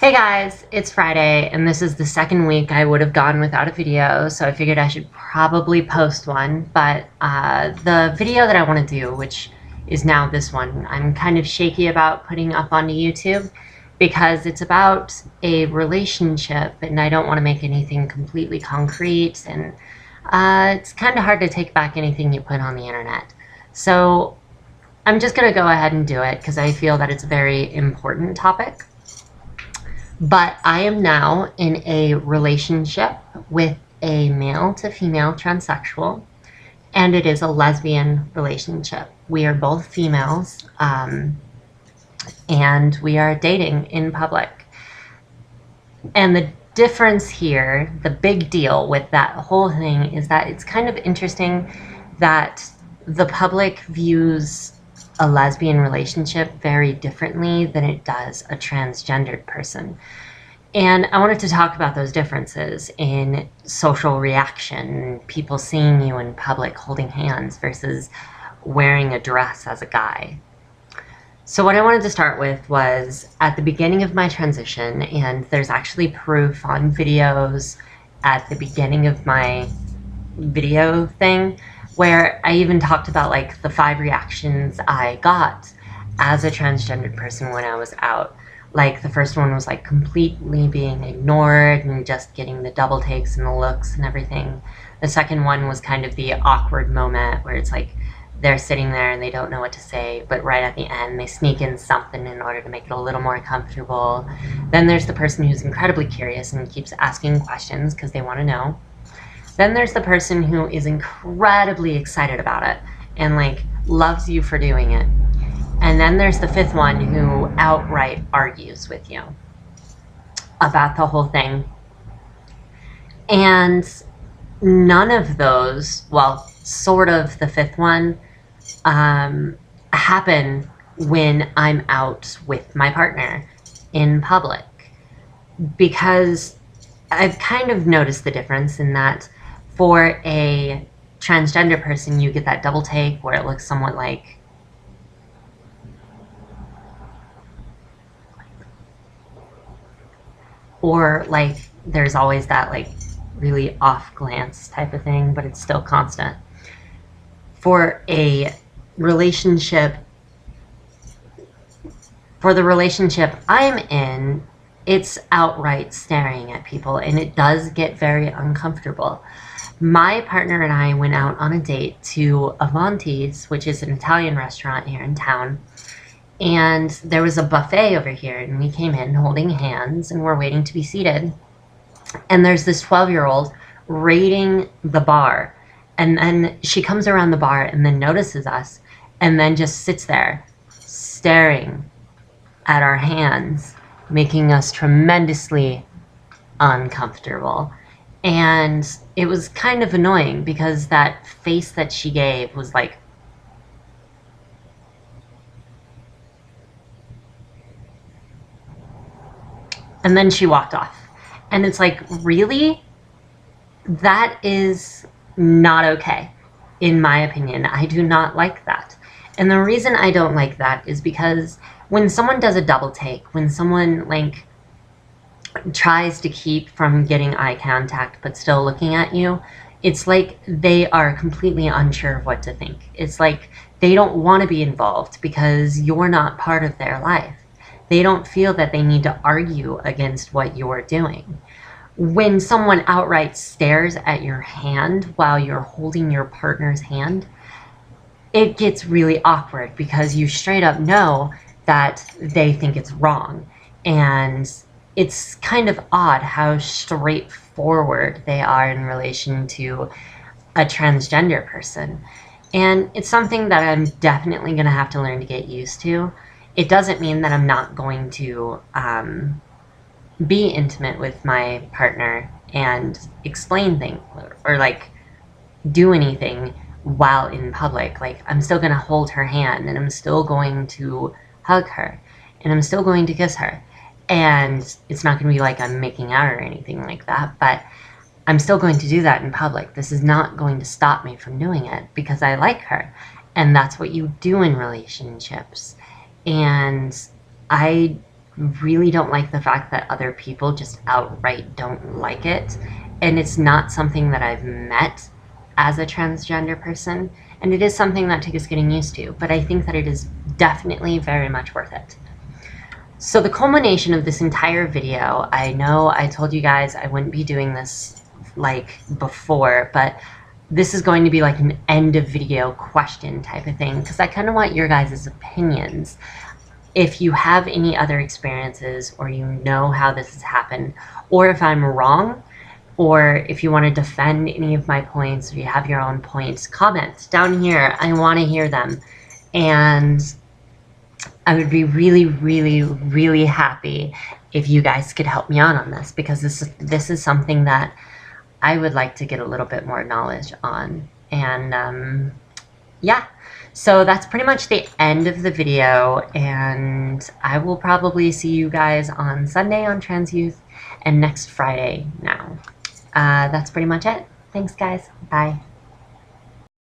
Hey guys, it's Friday and this is the second week I would have gone without a video, so I figured I should probably post one, but the video that I want to do, which is now this one, I'm kind of shaky about putting up onto YouTube because it's about a relationship and I don't want to make anything completely concrete, and it's kind of hard to take back anything you put on the internet. So I'm just going to go ahead and do it because I feel that it's a very important topic. But I am now in a relationship with a male to female transsexual, and it is a lesbian relationship. We are both females, and we are dating in public. And the difference here, the big deal with that whole thing, is that it's kind of interesting that the public views a lesbian relationship very differently than it does a transgendered person. And I wanted to talk about those differences in social reaction, people seeing you in public holding hands versus wearing a dress as a guy. So what I wanted to start with was at the beginning of my transition, and there's actually proof on videos at the beginning of my video thing, where I even talked about like the 5 reactions I got as a transgendered person when I was out. Like the first one was like completely being ignored and just getting the double takes and the looks and everything. The second one was kind of the awkward moment where it's like they're sitting there and they don't know what to say, but right at the end they sneak in something in order to make it a little more comfortable. Then there's the person who's incredibly curious and keeps asking questions because they want to know. Then there's the person who is incredibly excited about it and like loves you for doing it. And then there's the 5th one who outright argues with you about the whole thing. And none of those, well, sort of the 5th one, happen when I'm out with my partner in public. Because I've kind of noticed the difference in that for a transgender person, you get that double take where it looks somewhat like or like there's always that like really off glance type of thing, but it's still constant. For a relationship, for the relationship I'm in, it's outright staring at people and it does get very uncomfortable. My partner and I went out on a date to Avanti's, which is an Italian restaurant here in town. And there was a buffet over here, and we came in holding hands, and we're waiting to be seated. And there's this 12-year-old raiding the bar. And then she comes around the bar and then notices us, and then just sits there staring at our hands, making us tremendously uncomfortable. And it was kind of annoying because that face that she gave was like, and then she walked off. And it's like, really? That is not okay, in my opinion. I do not like that. And the reason I don't like that is because when someone does a double take, when someone like tries to keep from getting eye contact but still looking at you, it's like they are completely unsure of what to think. It's like they don't want to be involved because you're not part of their life. They don't feel that they need to argue against what you're doing. When someone outright stares at your hand while you're holding your partner's hand, it gets really awkward because you straight up know that they think it's wrong. And it's kind of odd how straightforward they are in relation to a transgender person. And it's something that I'm definitely going to have to learn to get used to. It doesn't mean that I'm not going to be intimate with my partner and explain things or like do anything while in public. Like I'm still going to hold her hand and I'm still going to hug her and I'm still going to kiss her. And it's not going to be like I'm making out or anything like that, but I'm still going to do that in public. This is not going to stop me from doing it because I like her. And that's what you do in relationships. And I really don't like the fact that other people just outright don't like it. And it's not something that I've met as a transgender person, and it is something that takes getting used to, but I think that it is definitely very much worth it. So the culmination of this entire video, I know I told you guys I wouldn't be doing this like before, but this is going to be like an end of video question type of thing, because I kind of want your guys' opinions. If you have any other experiences, or you know how this has happened, or if I'm wrong, or if you want to defend any of my points, or you have your own points, comment down here. I want to hear them. And I would be really, really, really happy if you guys could help me out on this, because this is something that I would like to get a little bit more knowledge on. And yeah, so that's pretty much the end of the video, and I will probably see you guys on Sunday on Trans Youth and next Friday now. That's pretty much it. Thanks, guys. Bye.